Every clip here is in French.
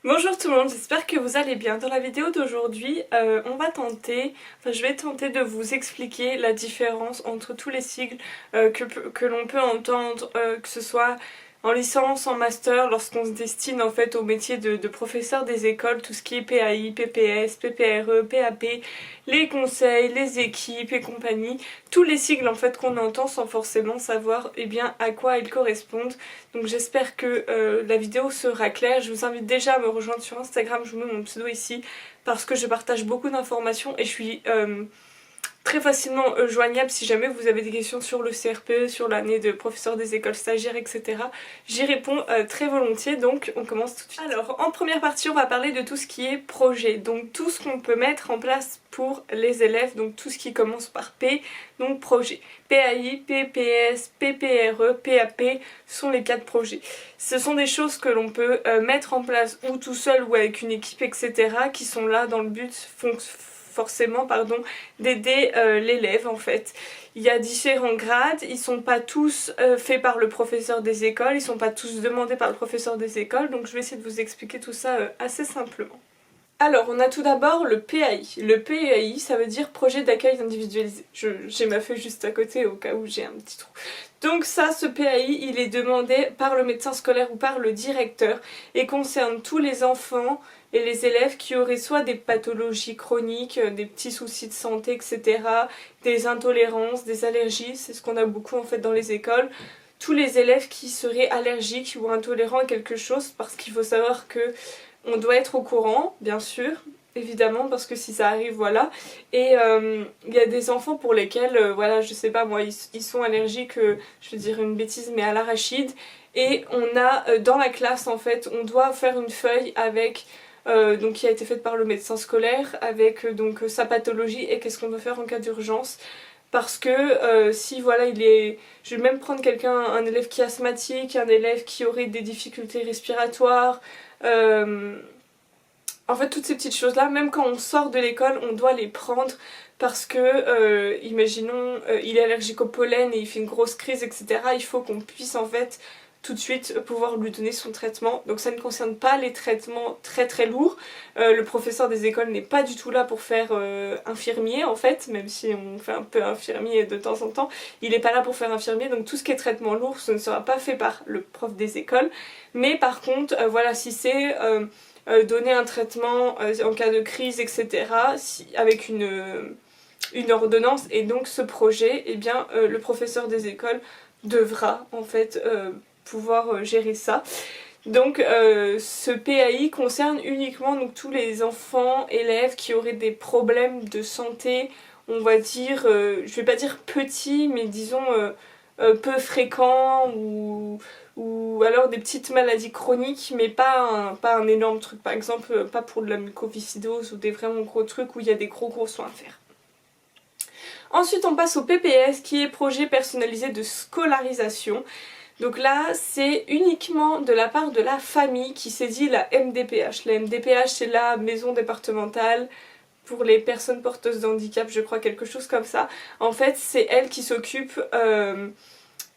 Bonjour tout le monde, j'espère que vous allez bien. Dans la vidéo d'aujourd'hui, je vais tenter de vous expliquer la différence entre tous les sigles que l'on peut entendre, que ce soit en licence, en master, lorsqu'on se destine en fait au métier de professeur des écoles, tout ce qui est PAI, PPS, PPRE, PAP, les conseils, les équipes et compagnie, tous les sigles en fait qu'on entend sans forcément savoir à quoi ils correspondent. Donc j'espère que la vidéo sera claire. Je vous invite déjà à me rejoindre sur Instagram, je vous mets mon pseudo ici parce que je partage beaucoup d'informations et je suis très facilement joignable si jamais vous avez des questions sur le CRPE, sur l'année de professeur des écoles stagiaires, etc. J'y réponds très volontiers, donc on commence tout de suite. Alors en première partie on va parler de tout ce qui est projet, donc tout ce qu'on peut mettre en place pour les élèves, donc tout ce qui commence par P, donc projet. PAI, PPS, PPRE, PAP sont les 4 projets. Ce sont des choses que l'on peut mettre en place ou tout seul ou avec une équipe, etc. qui sont là dans le but d'aider l'élève en fait. Il y a différents grades, ils sont pas tous faits par le professeur des écoles, ils sont pas tous demandés par le professeur des écoles, donc je vais essayer de vous expliquer tout ça assez simplement. Alors, on a tout d'abord le PAI. Le PAI, ça veut dire projet d'accueil individualisé. J'ai ma feuille juste à côté au cas où j'ai un petit trou. Donc ça, ce PAI, il est demandé par le médecin scolaire ou par le directeur et concerne tous les enfants et les élèves qui auraient soit des pathologies chroniques, des petits soucis de santé, etc., des intolérances, des allergies, c'est ce qu'on a beaucoup en fait dans les écoles. Tous les élèves qui seraient allergiques ou intolérants à quelque chose, parce qu'il faut savoir que on doit être au courant, bien sûr, évidemment, parce que si ça arrive, voilà. Et il y a des enfants pour lesquels, voilà, je sais pas moi, ils sont allergiques, je vais dire une bêtise, mais à l'arachide. Et on a dans la classe, en fait, on doit faire une feuille avec, donc qui a été faite par le médecin scolaire, avec donc sa pathologie et qu'est-ce qu'on doit faire en cas d'urgence. Parce que si voilà je vais même prendre un élève qui est asthmatique, un élève qui aurait des difficultés respiratoires, euh, en fait toutes ces petites choses là, même quand on sort de l'école on doit les prendre parce que imaginons il est allergique au pollen et il fait une grosse crise, etc. Il faut qu'on puisse en fait tout de suite pouvoir lui donner son traitement. Donc ça ne concerne pas les traitements très très lourds. Le professeur des écoles n'est pas du tout là pour faire infirmier en fait, même si on fait un peu infirmier de temps en temps. Il n'est pas là pour faire infirmier, donc tout ce qui est traitement lourd, ce ne sera pas fait par le prof des écoles. Mais par contre, voilà, si c'est donner un traitement en cas de crise, etc., avec une ordonnance et donc ce projet, eh bien le professeur des écoles devra en fait pouvoir gérer ça. Donc ce PAI concerne uniquement donc, tous les enfants, élèves qui auraient des problèmes de santé, on va dire, je vais pas dire petits, mais disons peu fréquents ou alors des petites maladies chroniques, mais pas un énorme truc. Par exemple, pas pour de la mucoviscidose ou des vraiment gros trucs où il y a des gros soins à faire. Ensuite, on passe au PPS qui est projet personnalisé de scolarisation. Donc là, c'est uniquement de la part de la famille qui saisit la MDPH. La MDPH, c'est la maison départementale pour les personnes porteuses de handicap, je crois, quelque chose comme ça. En fait, c'est elle qui s'occupe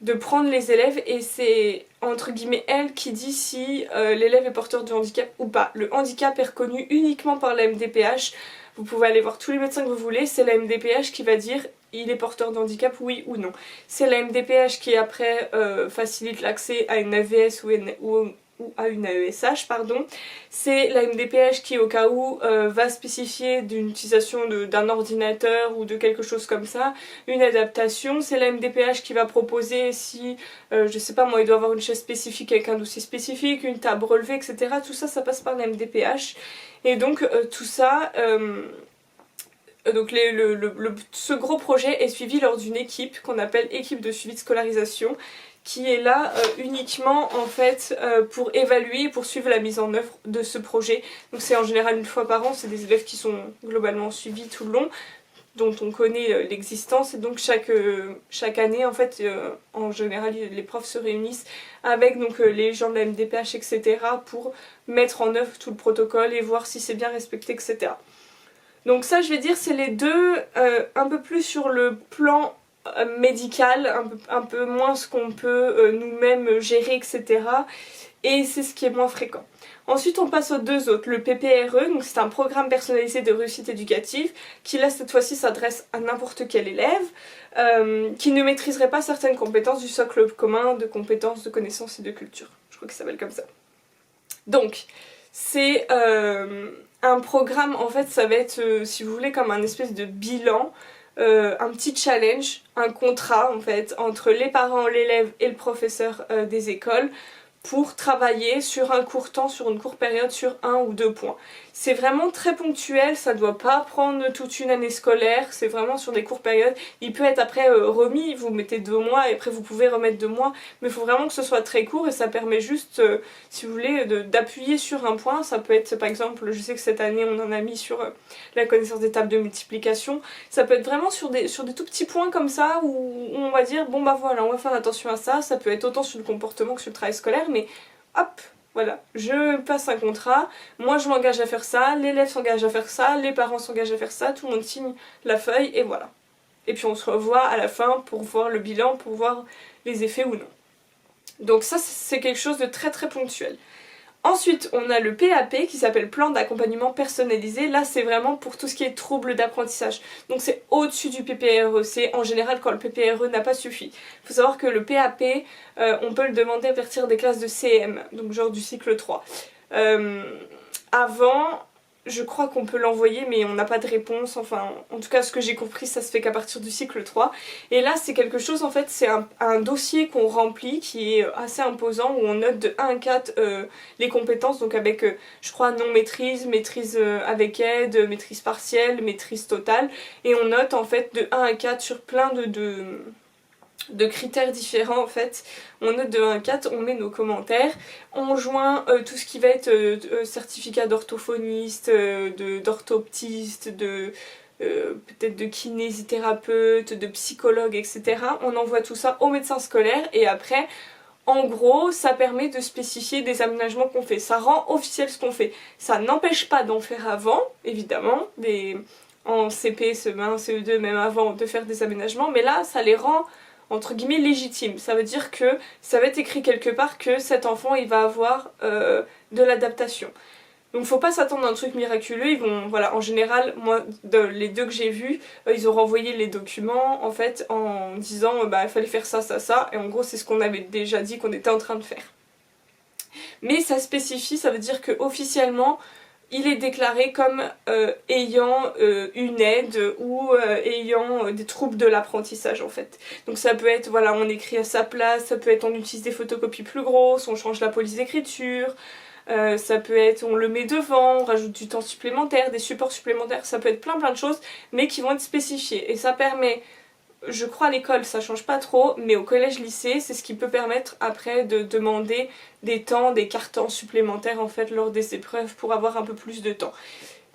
de prendre les élèves et c'est entre guillemets elle qui dit si l'élève est porteur de handicap ou pas. Le handicap est reconnu uniquement par la MDPH. Vous pouvez aller voir tous les médecins que vous voulez, c'est la MDPH qui va dire il est porteur de handicap, oui ou non. C'est la MDPH qui après facilite l'accès à une AVS ou à une AESH, pardon. C'est la MDPH qui au cas où va spécifier d'une utilisation d'un ordinateur ou de quelque chose comme ça, une adaptation. C'est la MDPH qui va proposer si, je sais pas moi, il doit avoir une chaise spécifique avec un dossier spécifique, une table relevée, etc. Tout ça, ça passe par la MDPH. Et donc tout ça... donc ce gros projet est suivi lors d'une équipe qu'on appelle équipe de suivi de scolarisation qui est là uniquement en fait pour évaluer et pour suivre la mise en œuvre de ce projet. Donc c'est en général une fois par an, c'est des élèves qui sont globalement suivis tout le long, dont on connaît l'existence et donc chaque année en fait en général les profs se réunissent avec donc les gens de la MDPH, etc. pour mettre en œuvre tout le protocole et voir si c'est bien respecté, etc. Donc ça je vais dire c'est les deux un peu plus sur le plan médical, un peu moins ce qu'on peut nous-mêmes gérer, etc. Et c'est ce qui est moins fréquent. Ensuite on passe aux deux autres, le PPRE, donc c'est un programme personnalisé de réussite éducative qui là cette fois-ci s'adresse à n'importe quel élève qui ne maîtriserait pas certaines compétences du socle commun de compétences, de connaissances et de culture. Je crois qu'il s'appelle comme ça. Donc c'est un programme, en fait ça va être si vous voulez comme un espèce de bilan, un petit challenge, un contrat en fait entre les parents, l'élève et le professeur des écoles pour travailler sur un court temps, sur une courte période, sur 1 ou 2 points. C'est vraiment très ponctuel, ça doit pas prendre toute une année scolaire, c'est vraiment sur des courtes périodes. Il peut être après remis, vous mettez 2 mois et après vous pouvez remettre 2 mois, mais il faut vraiment que ce soit très court et ça permet juste, si vous voulez, d'appuyer sur un point. Ça peut être par exemple, je sais que cette année on en a mis sur la connaissance des tables de multiplication, ça peut être vraiment sur des tout petits points comme ça où on va dire bon bah voilà, on va faire attention à ça, ça peut être autant sur le comportement que sur le travail scolaire, mais hop, voilà, je passe un contrat, moi je m'engage à faire ça, l'élève s'engage à faire ça, les parents s'engagent à faire ça, tout le monde signe la feuille et voilà. Et puis on se revoit à la fin pour voir le bilan, pour voir les effets ou non. Donc ça c'est quelque chose de très très ponctuel. Ensuite, on a le PAP qui s'appelle plan d'accompagnement personnalisé. Là, c'est vraiment pour tout ce qui est troubles d'apprentissage. Donc c'est au-dessus du PPRE. C'est en général quand le PPRE n'a pas suffi. Il faut savoir que le PAP, on peut le demander à partir des classes de CM, donc genre du cycle 3. Avant, je crois qu'on peut l'envoyer mais on n'a pas de réponse, enfin en tout cas ce que j'ai compris ça se fait qu'à partir du cycle 3 et là c'est quelque chose en fait, c'est un dossier qu'on remplit qui est assez imposant où on note de 1 à 4 les compétences, donc avec je crois non maîtrise, maîtrise avec aide, maîtrise partielle, maîtrise totale et on note en fait de 1 à 4 sur plein de critères différents en fait. On note de 1 à 4, on met nos commentaires, on joint tout ce qui va être certificat d'orthophoniste, d'orthoptiste, peut-être de kinésithérapeute, de psychologue, etc. On envoie tout ça au médecin scolaire et après, en gros, ça permet de spécifier des aménagements qu'on fait. Ça rend officiel ce qu'on fait. Ça n'empêche pas d'en faire avant, évidemment, en CP, CE1, CE2, même avant, de faire des aménagements, mais là, ça les rend entre guillemets légitime. Ça veut dire que ça va être écrit quelque part que cet enfant il va avoir de l'adaptation. Donc faut pas s'attendre à un truc miraculeux, ils vont, voilà, en général, moi, les deux que j'ai vus, ils ont renvoyé les documents en fait en disant bah il fallait faire ça, ça, ça, et en gros c'est ce qu'on avait déjà dit qu'on était en train de faire. Mais ça spécifie, ça veut dire que officiellement il est déclaré comme ayant une aide ou ayant des troubles de l'apprentissage en fait. Donc ça peut être, voilà, on écrit à sa place, ça peut être on utilise des photocopies plus grosses, on change la police d'écriture, ça peut être on le met devant, on rajoute du temps supplémentaire, des supports supplémentaires, ça peut être plein de choses mais qui vont être spécifiés. Et ça permet, je crois à l'école ça change pas trop, mais au collège-lycée c'est ce qui peut permettre après de demander des temps, des cartons supplémentaires en fait lors des épreuves pour avoir un peu plus de temps.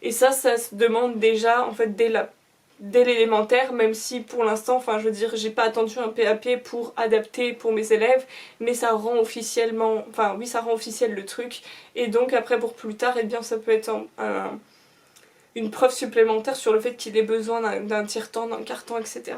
Et ça se demande déjà en fait dès l'élémentaire, même si pour l'instant, enfin je veux dire, j'ai pas attendu un PAP pour adapter pour mes élèves, mais ça rend officiellement, enfin oui ça rend officiel le truc, et donc après pour plus tard, et bien ça peut être une preuve supplémentaire sur le fait qu'il ait besoin d'un tiers-temps, d'un quart-temps, etc.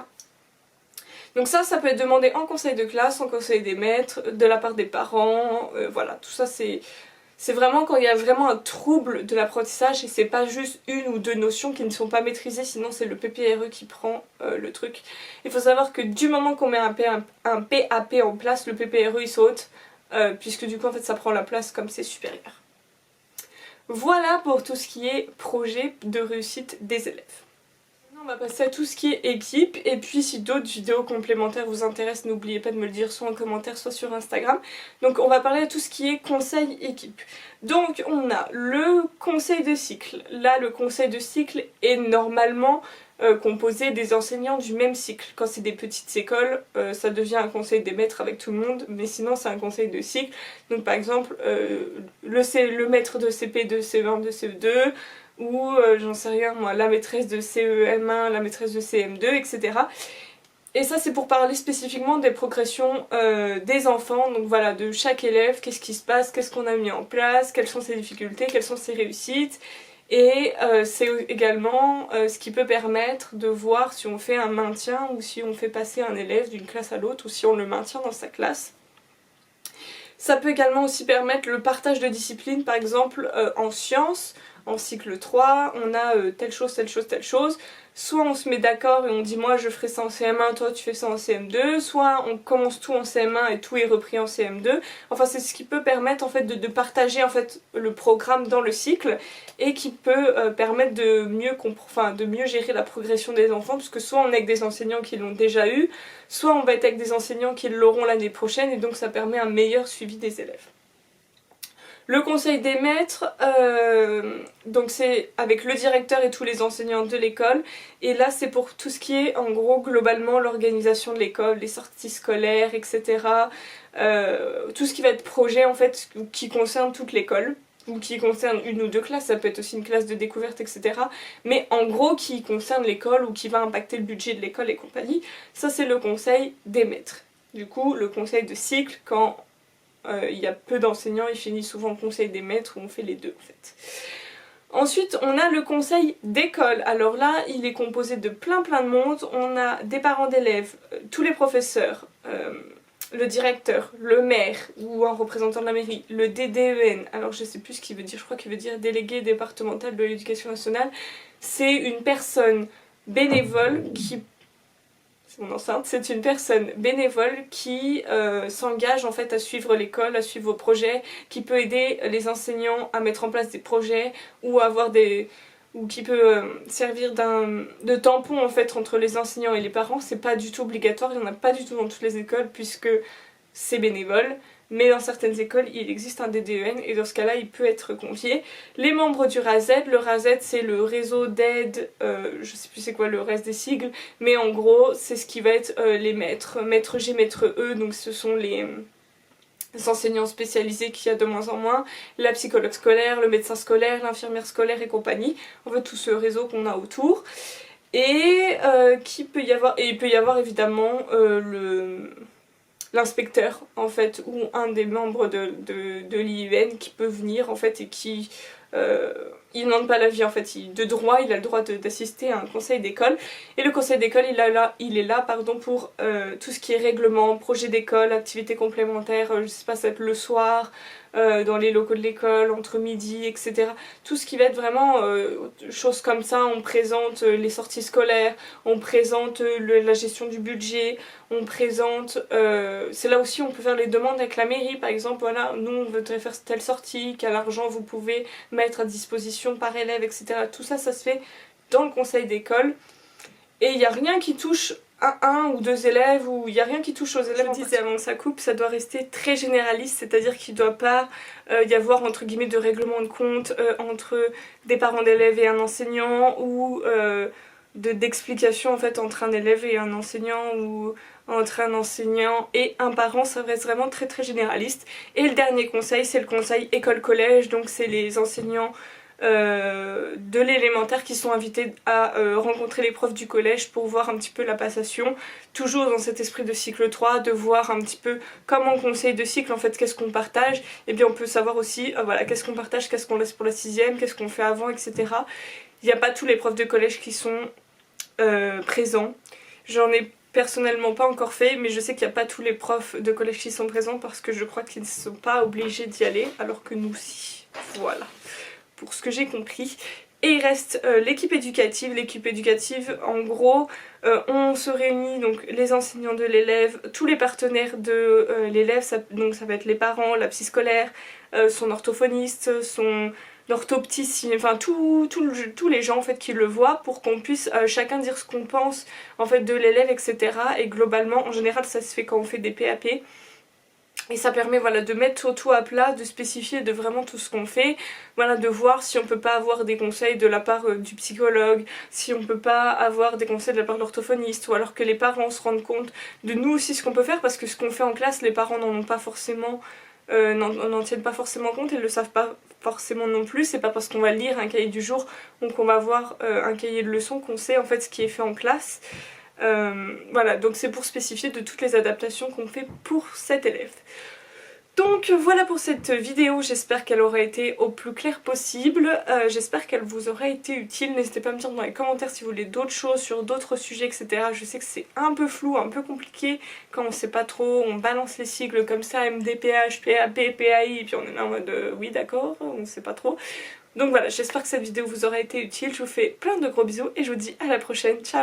Donc ça peut être demandé en conseil de classe, en conseil des maîtres, de la part des parents, voilà, tout ça c'est vraiment quand il y a vraiment un trouble de l'apprentissage et c'est pas juste une ou deux notions qui ne sont pas maîtrisées, sinon c'est le PPRE qui prend le truc. Il faut savoir que du moment qu'on met un PAP en place, le PPRE il saute, puisque du coup en fait ça prend la place comme c'est supérieur. Voilà pour tout ce qui est projet de réussite des élèves. On va passer à tout ce qui est équipe, et puis si d'autres vidéos complémentaires vous intéressent, n'oubliez pas de me le dire soit en commentaire soit sur Instagram. Donc on va parler de tout ce qui est conseil équipe. Donc on a le conseil de cycle. Là le conseil de cycle est normalement composé des enseignants du même cycle. Quand c'est des petites écoles, ça devient un conseil des maîtres avec tout le monde, mais sinon c'est un conseil de cycle. Donc par exemple le maître de CP, de CE1, de CE2, ou j'en sais rien moi, la maîtresse de CEM1, la maîtresse de CM2, etc. Et ça c'est pour parler spécifiquement des progressions des enfants, donc voilà, de chaque élève, qu'est-ce qui se passe, qu'est-ce qu'on a mis en place, quelles sont ses difficultés, quelles sont ses réussites. Et c'est également ce qui peut permettre de voir si on fait un maintien ou si on fait passer un élève d'une classe à l'autre ou si on le maintient dans sa classe. Ça peut également aussi permettre le partage de disciplines, par exemple en sciences, en cycle 3, on a telle chose, telle chose, telle chose. Soit on se met d'accord et on dit moi je ferai ça en CM1, toi tu fais ça en CM2, soit on commence tout en CM1 et tout est repris en CM2. Enfin c'est ce qui peut permettre en fait de partager en fait le programme dans le cycle et qui peut permettre de mieux gérer la progression des enfants, parce que soit on est avec des enseignants qui l'ont déjà eu, soit on va être avec des enseignants qui l'auront l'année prochaine et donc ça permet un meilleur suivi des élèves. Le conseil des maîtres, donc c'est avec le directeur et tous les enseignants de l'école, et là c'est pour tout ce qui est en gros globalement l'organisation de l'école, les sorties scolaires, etc. Tout ce qui va être projet en fait qui concerne toute l'école, ou qui concerne une ou deux classes, ça peut être aussi une classe de découverte, etc. Mais en gros qui concerne l'école ou qui va impacter le budget de l'école et compagnie, ça c'est le conseil des maîtres. Du coup le conseil de cycle quand il y a peu d'enseignants, ils finissent souvent au conseil des maîtres où on fait les deux en fait. Ensuite, on a le conseil d'école. Alors là, il est composé de plein de monde. On a des parents d'élèves, tous les professeurs, le directeur, le maire ou un représentant de la mairie, le DDEN, alors je sais plus ce qu'il veut dire, je crois qu'il veut dire délégué départemental de l'éducation nationale. C'est une personne bénévole qui... c'est mon enceinte, c'est une personne bénévole qui s'engage en fait à suivre l'école, à suivre vos projets, qui peut aider les enseignants à mettre en place des projets ou à avoir des... ou qui peut servir de tampon en fait entre les enseignants et les parents. C'est pas du tout obligatoire, il n'y en a pas du tout dans toutes les écoles puisque c'est bénévole. Mais dans certaines écoles, il existe un DDEN et dans ce cas-là, il peut être confié. Les membres du RASED, le RASED c'est le réseau d'aide, je sais plus c'est quoi le reste des sigles, mais en gros, c'est ce qui va être les maîtres, maître G, maître E, donc ce sont les enseignants spécialisés qu'il y a de moins en moins, la psychologue scolaire, le médecin scolaire, l'infirmière scolaire et compagnie, en fait tout ce réseau qu'on a autour. Et il peut y avoir évidemment l'inspecteur en fait ou un des membres de l'IUN qui peut venir en fait et qui il n'en demande pas l'avis en fait, de droit il a le droit d'assister à un conseil d'école et le conseil d'école il est là pardon, pour tout ce qui est règlement, projet d'école, activités complémentaires, je sais pas ça peut être le soir, dans les locaux de l'école, entre midi, etc. Tout ce qui va être vraiment choses comme ça, on présente les sorties scolaires, on présente la gestion du budget, on présente, c'est là aussi on peut faire les demandes avec la mairie par exemple, voilà, nous on voudrait faire telle sortie, quel argent vous pouvez mettre à disposition par élève, etc. Tout ça, ça se fait dans le conseil d'école et il n'y a rien qui touche un ou deux élèves, ou il n'y a rien qui touche aux élèves. Je disais avant que ça coupe, ça doit rester très généraliste, c'est-à-dire qu'il ne doit pas y avoir entre guillemets de règlement de compte entre des parents d'élèves et un enseignant, ou d'explication en fait entre un élève et un enseignant, ou entre un enseignant et un parent. Ça reste vraiment très généraliste. Et le dernier conseil, c'est le conseil école-collège, donc c'est les enseignants de l'élémentaire qui sont invités à rencontrer les profs du collège pour voir un petit peu la passation, toujours dans cet esprit de cycle 3, de voir un petit peu comment on conseille de cycle en fait, qu'est-ce qu'on partage, et bien on peut savoir aussi voilà, qu'est-ce qu'on partage, qu'est-ce qu'on laisse pour la 6ème, qu'est-ce qu'on fait avant, etc. Il n'y a pas tous les profs de collège qui sont présents, j'en ai personnellement pas encore fait, mais je sais qu'il n'y a pas tous les profs de collège qui sont présents parce que je crois qu'ils ne sont pas obligés d'y aller, alors que nous si, voilà, pour ce que j'ai compris. Et il reste l'équipe éducative. L'équipe éducative, en gros, on se réunit, donc les enseignants de l'élève, tous les partenaires de l'élève, donc ça va être les parents, la psy scolaire, son orthophoniste, son orthopticien, enfin tous les gens en fait qui le voient, pour qu'on puisse chacun dire ce qu'on pense en fait de l'élève, etc. Et globalement, en général, ça se fait quand on fait des PAP. Et ça permet voilà, de mettre tout à plat, de spécifier de vraiment tout ce qu'on fait, voilà, de voir si on peut pas avoir des conseils de la part du psychologue, si on peut pas avoir des conseils de la part de l'orthophoniste, ou alors que les parents se rendent compte de nous aussi ce qu'on peut faire, parce que ce qu'on fait en classe, les parents n'en ont pas forcément, n'en tiennent pas forcément compte, et ne le savent pas forcément non plus. C'est pas parce qu'on va lire un cahier du jour ou qu'on va voir un cahier de leçons qu'on sait en fait ce qui est fait en classe. Voilà, donc c'est pour spécifier de toutes les adaptations qu'on fait pour cet élève. Donc voilà pour cette vidéo, j'espère qu'elle aura été au plus clair possible, j'espère qu'elle vous aura été utile, n'hésitez pas à me dire dans les commentaires si vous voulez d'autres choses sur d'autres sujets etc. Je sais que c'est un peu flou, un peu compliqué quand on sait pas trop, on balance les sigles comme ça, MDPH, PAP, PAI et puis on est là en mode oui d'accord, on sait pas trop. Donc voilà, j'espère que cette vidéo vous aura été utile, je vous fais plein de gros bisous et je vous dis à la prochaine, ciao.